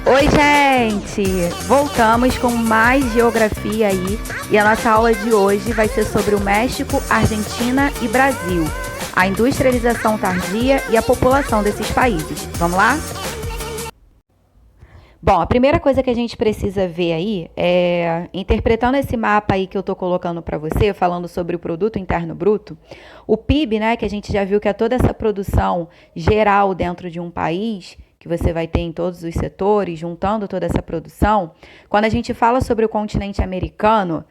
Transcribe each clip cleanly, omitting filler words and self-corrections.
Oi, gente! Voltamos com mais geografia aí e a nossa aula de hoje vai ser sobre o México, Argentina e Brasil, a industrialização tardia e a população desses países. Vamos lá? Bom, a primeira coisa que a gente precisa ver aí é, interpretando esse mapa aí que eu estou colocando para você, falando sobre o produto interno bruto, o PIB, né, que a gente já viu que é toda essa produção geral dentro de um país, que você vai ter em todos os setores, juntando toda essa produção. Quando a gente fala sobre o continente americano,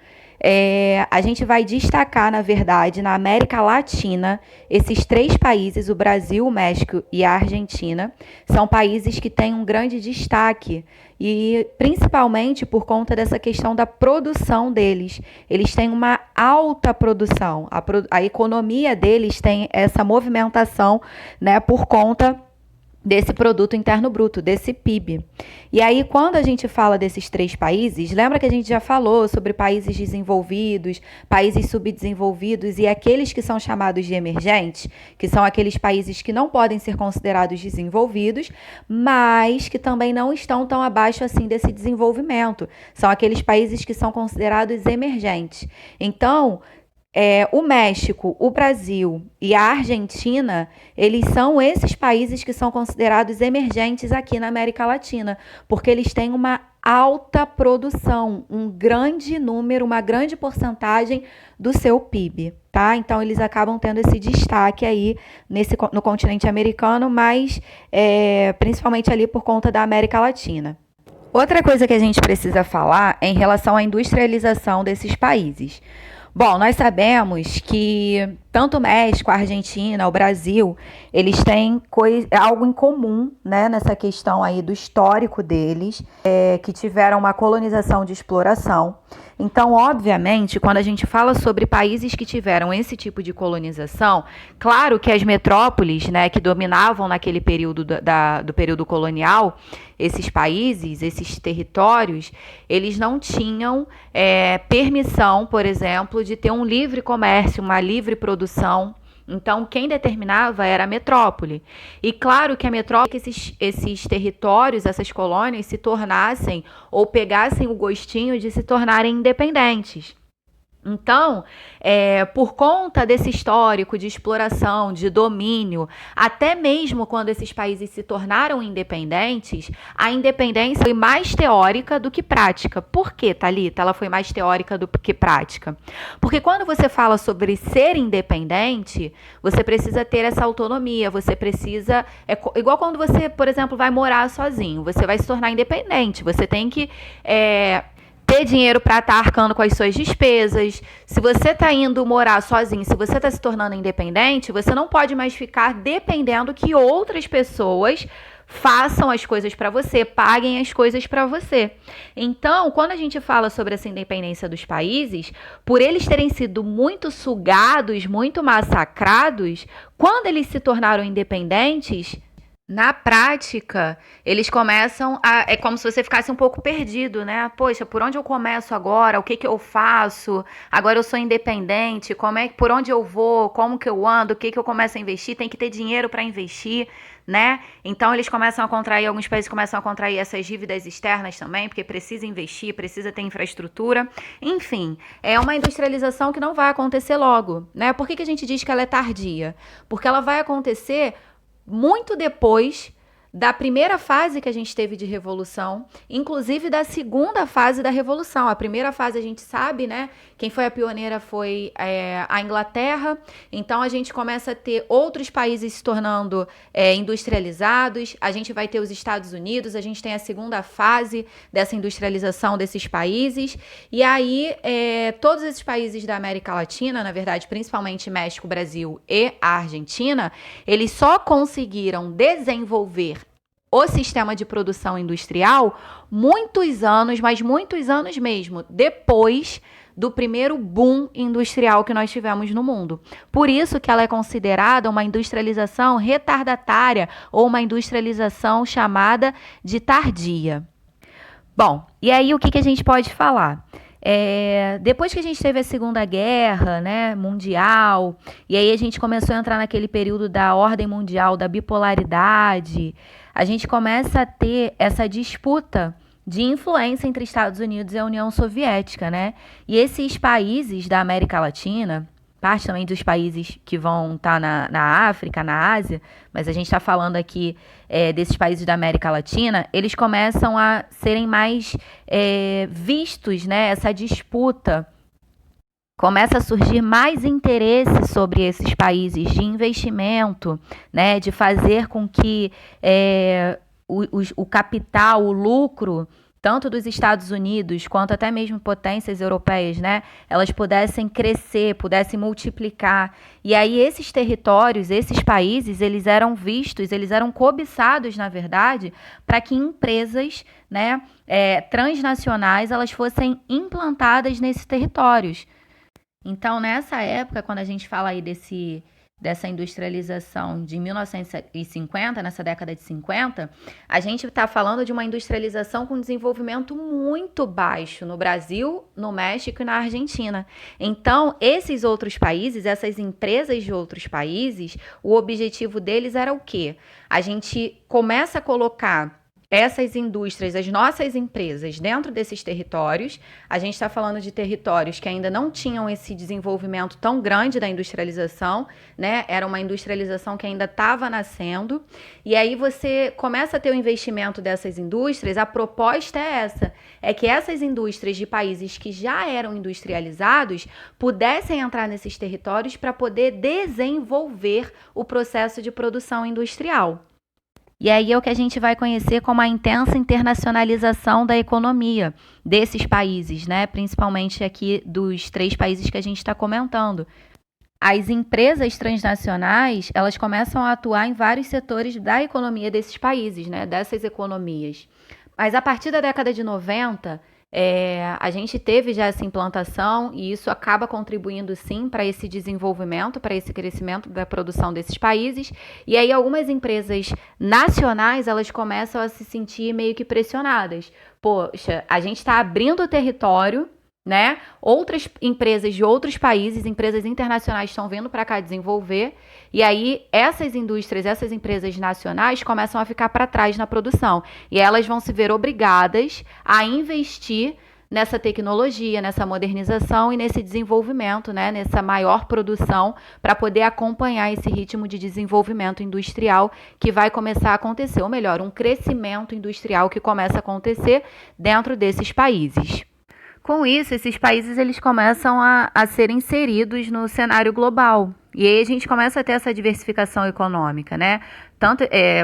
a gente vai destacar, na verdade, na América Latina, esses três países, o Brasil, o México e a Argentina, são países que têm um grande destaque e principalmente por conta dessa questão da produção deles. Eles têm uma alta produção, a economia deles tem essa movimentação, né, por conta desse produto interno bruto, desse PIB. E aí, quando a gente fala desses três países, lembra que a gente já falou sobre países desenvolvidos, países subdesenvolvidos e aqueles que são chamados de emergentes, que são aqueles países que não podem ser considerados desenvolvidos, mas que também não estão tão abaixo assim desse desenvolvimento. São aqueles países que são considerados emergentes. Então, o México, o Brasil e a Argentina, eles são esses países que são considerados emergentes aqui na América Latina, porque eles têm uma alta produção, um grande número, uma grande porcentagem do seu PIB, tá? Então, eles acabam tendo esse destaque aí no continente americano, mas principalmente ali por conta da América Latina. Outra coisa que a gente precisa falar é em relação à industrialização desses países. Bom, nós sabemos que tanto o México, a Argentina, o Brasil, eles têm algo em comum, né, nessa questão aí do histórico deles, que tiveram uma colonização de exploração. Então, obviamente, quando a gente fala sobre países que tiveram esse tipo de colonização, claro que as metrópoles, né, que dominavam naquele período do período colonial, esses países, esses territórios, eles não tinham permissão, por exemplo, de ter um livre comércio, uma livre produção. Então, quem determinava era a metrópole. E claro que a metrópole, que esses territórios, essas colônias se tornassem ou pegassem o gostinho de se tornarem independentes. Então, por conta desse histórico de exploração, de domínio, até mesmo quando esses países se tornaram independentes, a independência foi mais teórica do que prática. Por que, Thalita, ela foi mais teórica do que prática? Porque quando você fala sobre ser independente, você precisa ter essa autonomia, você precisa... igual quando você, por exemplo, vai morar sozinho, você vai se tornar independente, você tem que... ter dinheiro para estar arcando com as suas despesas. Se você está indo morar sozinho, se você está se tornando independente, você não pode mais ficar dependendo que outras pessoas façam as coisas para você, paguem as coisas para você. Então, quando a gente fala sobre essa independência dos países, por eles terem sido muito sugados, muito massacrados, quando eles se tornaram independentes, na prática, eles começam a... É como se você ficasse um pouco perdido, né? Poxa, por onde eu começo agora? O que que eu faço? Agora eu sou independente, por onde eu vou? Como que eu ando? O que que eu começo a investir? Tem que ter dinheiro para investir, né? Então, eles começam a contrair, alguns países começam a contrair essas dívidas externas também, porque precisa investir, precisa ter infraestrutura. Enfim, é uma industrialização que não vai acontecer logo, né? Por que a gente diz que ela é tardia? Porque ela vai acontecer muito depois da primeira fase que a gente teve de revolução, inclusive da segunda fase da revolução. A primeira fase a gente sabe, né? Quem foi a pioneira foi a Inglaterra. Então a gente começa a ter outros países se tornando industrializados. A gente vai ter os Estados Unidos. A gente tem a segunda fase dessa industrialização desses países. E aí todos esses países da América Latina, na verdade, principalmente México, Brasil e a Argentina, eles só conseguiram desenvolver o sistema de produção industrial muitos anos, mas muitos anos mesmo, depois do primeiro boom industrial que nós tivemos no mundo. Por isso que ela é considerada uma industrialização retardatária ou uma industrialização chamada de tardia. Bom, e aí o que a gente pode falar? Depois que a gente teve a Segunda Guerra, né, mundial, e aí a gente começou a entrar naquele período da ordem mundial, da bipolaridade, a gente começa a ter essa disputa de influência entre Estados Unidos e a União Soviética, né? E esses países da América Latina, parte também dos países que vão estar na África, na Ásia, mas a gente está falando aqui desses países da América Latina, eles começam a serem mais vistos, né? Essa disputa. Começa a surgir mais interesse sobre esses países de investimento, né? De fazer com que o capital, o lucro, tanto dos Estados Unidos quanto até mesmo potências europeias, né, elas pudessem crescer, pudessem multiplicar. E aí esses territórios, esses países, eles eram vistos, eles eram cobiçados, na verdade, para que empresas, né, transnacionais, elas fossem implantadas nesses territórios. Então, nessa época, quando a gente fala aí dessa industrialização de 1950, nessa década de 50, a gente está falando de uma industrialização com desenvolvimento muito baixo no Brasil, no México e na Argentina. Então, esses outros países, essas empresas de outros países, o objetivo deles era o quê? A gente começa a colocar essas indústrias, as nossas empresas dentro desses territórios. A gente está falando de territórios que ainda não tinham esse desenvolvimento tão grande da industrialização, né? Era uma industrialização que ainda estava nascendo. E aí você começa a ter o investimento dessas indústrias. A proposta é essa, é que essas indústrias de países que já eram industrializados pudessem entrar nesses territórios para poder desenvolver o processo de produção industrial. E aí é o que a gente vai conhecer como a intensa internacionalização da economia desses países, né? Principalmente aqui dos 3 países que a gente está comentando. As empresas transnacionais, elas começam a atuar em vários setores da economia desses países, né? Dessas economias. Mas a partir da década de 90, a gente teve já essa implantação e isso acaba contribuindo sim para esse desenvolvimento, para esse crescimento da produção desses países. E aí algumas empresas nacionais, elas começam a se sentir meio que pressionadas. Poxa, a gente está abrindo o território, né? Outras empresas de outros países, empresas internacionais estão vindo para cá desenvolver, e aí essas indústrias, essas empresas nacionais começam a ficar para trás na produção, e elas vão se ver obrigadas a investir nessa tecnologia, nessa modernização e nesse desenvolvimento, né? Nessa maior produção, para poder acompanhar esse ritmo de desenvolvimento industrial que vai começar a acontecer, ou melhor, um crescimento industrial que começa a acontecer dentro desses países. Com isso, esses países eles começam a ser inseridos no cenário global. E aí a gente começa a ter essa diversificação econômica, né? Tanto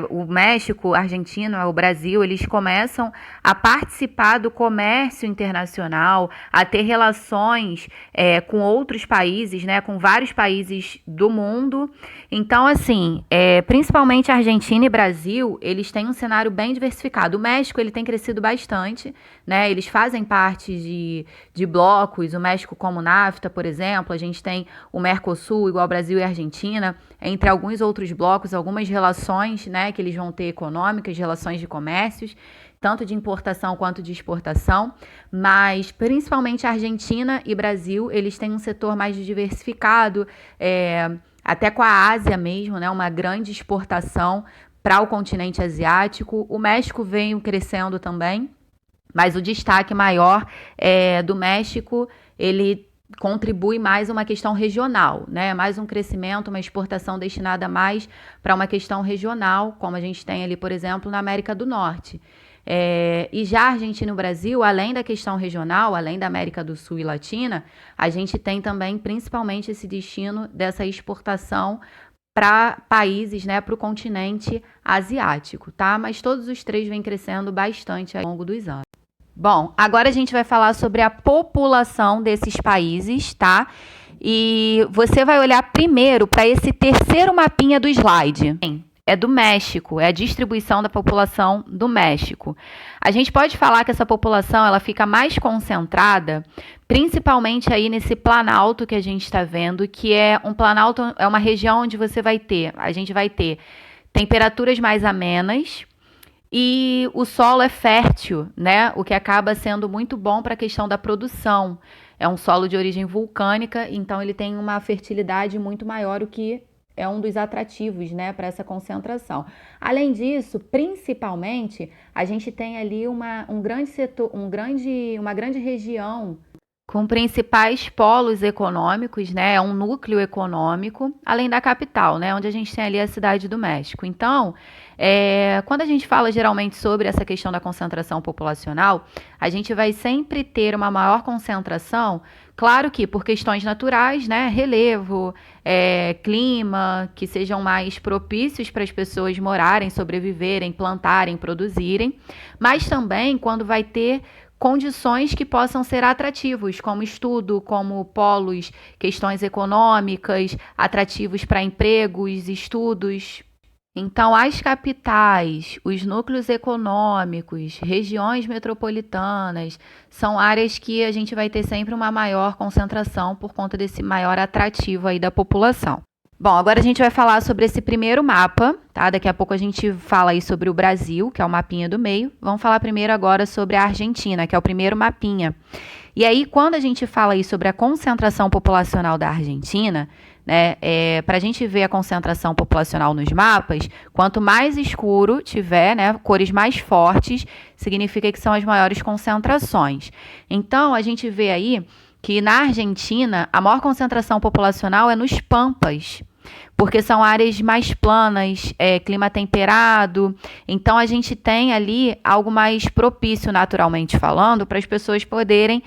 o México, a Argentina, o Brasil, eles começam a participar do comércio internacional, a ter relações com outros países, né? Com vários países do mundo. Então, assim, principalmente Argentina e Brasil, eles têm um cenário bem diversificado. O México, ele tem crescido bastante, né? Eles fazem parte de blocos, o México como NAFTA, por exemplo, a gente tem o Mercosul, igual Brasil e Argentina, entre alguns outros blocos, algumas relações, né, que eles vão ter econômicas, relações de comércios, tanto de importação quanto de exportação, mas principalmente Argentina e Brasil, eles têm um setor mais diversificado, até com a Ásia mesmo, né, uma grande exportação para o continente asiático. O México vem crescendo também, mas o destaque maior do México, ele contribui mais uma questão regional, né? Mais um crescimento, uma exportação destinada mais para uma questão regional, como a gente tem ali, por exemplo, na América do Norte. E já a Argentina e o Brasil, além da questão regional, além da América do Sul e Latina, a gente tem também principalmente esse destino dessa exportação para países, né, para o continente asiático, tá? Mas todos os 3 vêm crescendo bastante ao longo dos anos. Bom, agora a gente vai falar sobre a população desses países, tá? E você vai olhar primeiro para esse terceiro mapinha do slide. É do México, é a distribuição da população do México. A gente pode falar que essa população ela fica mais concentrada, principalmente aí nesse planalto que a gente está vendo, que é um planalto, é uma região onde a gente vai ter temperaturas mais amenas, e o solo é fértil, né? O que acaba sendo muito bom para a questão da produção. É um solo de origem vulcânica, então ele tem uma fertilidade muito maior, o que é um dos atrativos, né, para essa concentração. Além disso, principalmente, a gente tem ali um grande setor, uma grande região com principais polos econômicos, né? É um núcleo econômico, além da capital, né? Onde a gente tem ali a Cidade do México. Então, quando a gente fala geralmente sobre essa questão da concentração populacional, a gente vai sempre ter uma maior concentração, claro que por questões naturais, né? Relevo, clima, que sejam mais propícios para as pessoas morarem, sobreviverem, plantarem, produzirem, mas também quando vai ter condições que possam ser atrativos, como estudo, como polos, questões econômicas, atrativos para empregos, estudos. Então, as capitais, os núcleos econômicos, regiões metropolitanas, são áreas que a gente vai ter sempre uma maior concentração por conta desse maior atrativo aí da população. Bom, agora a gente vai falar sobre esse primeiro mapa, tá? Daqui a pouco a gente fala aí sobre o Brasil, que é o mapinha do meio. Vamos falar primeiro agora sobre a Argentina, que é o primeiro mapinha. E aí, quando a gente fala aí sobre a concentração populacional da Argentina, né, para a gente ver a concentração populacional nos mapas, quanto mais escuro tiver, né, cores mais fortes, significa que são as maiores concentrações. Então, a gente vê aí que na Argentina a maior concentração populacional é nos Pampas, porque são áreas mais planas, clima temperado. Então a gente tem ali algo mais propício, naturalmente falando, para as pessoas poderem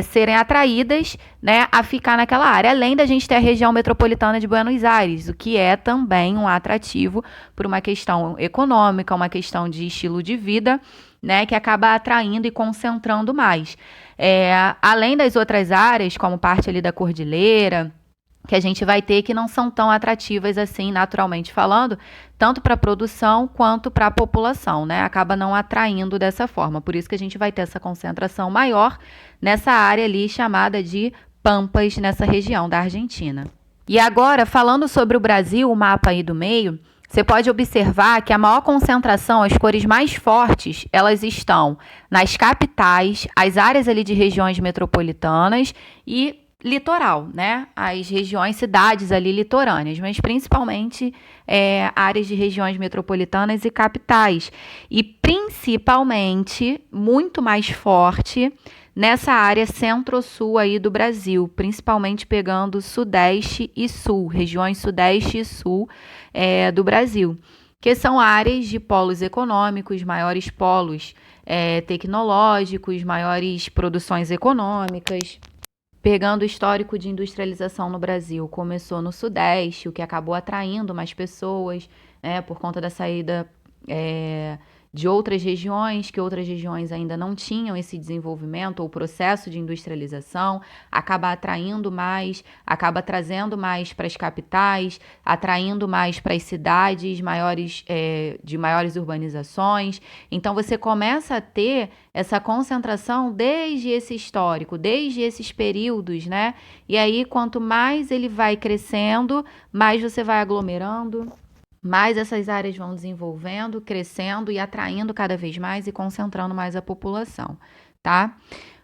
serem atraídas, né, a ficar naquela área. Além da gente ter a região metropolitana de Buenos Aires, o que é também um atrativo por uma questão econômica, uma questão de estilo de vida, né, que acaba atraindo e concentrando mais. Além das outras áreas, como parte ali da cordilheira, que a gente vai ter que não são tão atrativas assim, naturalmente falando, tanto para a produção quanto para a população, né? Acaba não atraindo dessa forma. Por isso que a gente vai ter essa concentração maior nessa área ali chamada de Pampas, nessa região da Argentina. E agora, falando sobre o Brasil, o mapa aí do meio, você pode observar que a maior concentração, as cores mais fortes, elas estão nas capitais, as áreas ali de regiões metropolitanas e litoral, né? As regiões, cidades ali litorâneas, mas principalmente áreas de regiões metropolitanas e capitais. E principalmente, muito mais forte nessa área centro-sul aí do Brasil, principalmente pegando sudeste e sul, regiões sudeste e sul do Brasil, que são áreas de polos econômicos, maiores polos tecnológicos, maiores produções econômicas. Pegando o histórico de industrialização no Brasil, começou no Sudeste, o que acabou atraindo mais pessoas, por conta da saída de outras regiões, que outras regiões ainda não tinham esse desenvolvimento ou processo de industrialização, acaba atraindo mais, acaba trazendo mais para as capitais, atraindo mais para as cidades maiores, de maiores urbanizações. Então, você começa a ter essa concentração desde esse histórico, desde esses períodos, né? E aí, quanto mais ele vai crescendo, mais você vai aglomerando, mais essas áreas vão desenvolvendo, crescendo e atraindo cada vez mais e concentrando mais a população, tá?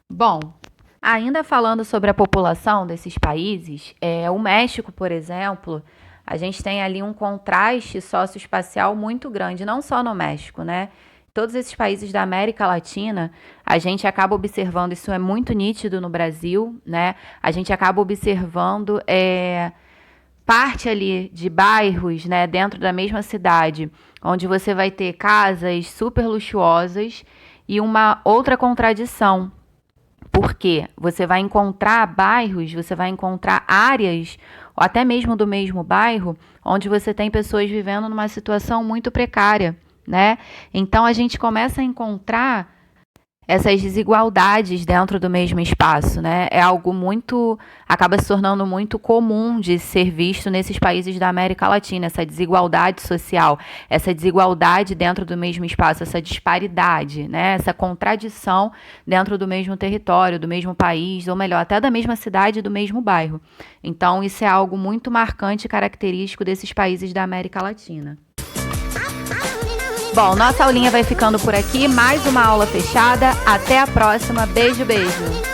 Bom, ainda falando sobre a população desses países, o México, por exemplo, a gente tem ali um contraste socioespacial muito grande, não só no México, né? Todos esses países da América Latina, a gente acaba observando, isso é muito nítido no Brasil, né? A gente acaba observando parte ali de bairros, né, dentro da mesma cidade, onde você vai ter casas super luxuosas e uma outra contradição, porque você vai encontrar bairros, você vai encontrar áreas, ou até mesmo do mesmo bairro, onde você tem pessoas vivendo numa situação muito precária, né? Então a gente começa a encontrar essas desigualdades dentro do mesmo espaço, né? É algo acaba se tornando muito comum de ser visto nesses países da América Latina, essa desigualdade social, essa desigualdade dentro do mesmo espaço, essa disparidade, né? Essa contradição dentro do mesmo território, do mesmo país, ou melhor, até da mesma cidade e do mesmo bairro. Então, isso é algo muito marcante e característico desses países da América Latina. Bom, nossa aulinha vai ficando por aqui. Mais uma aula fechada. Até a próxima. Beijo, beijo.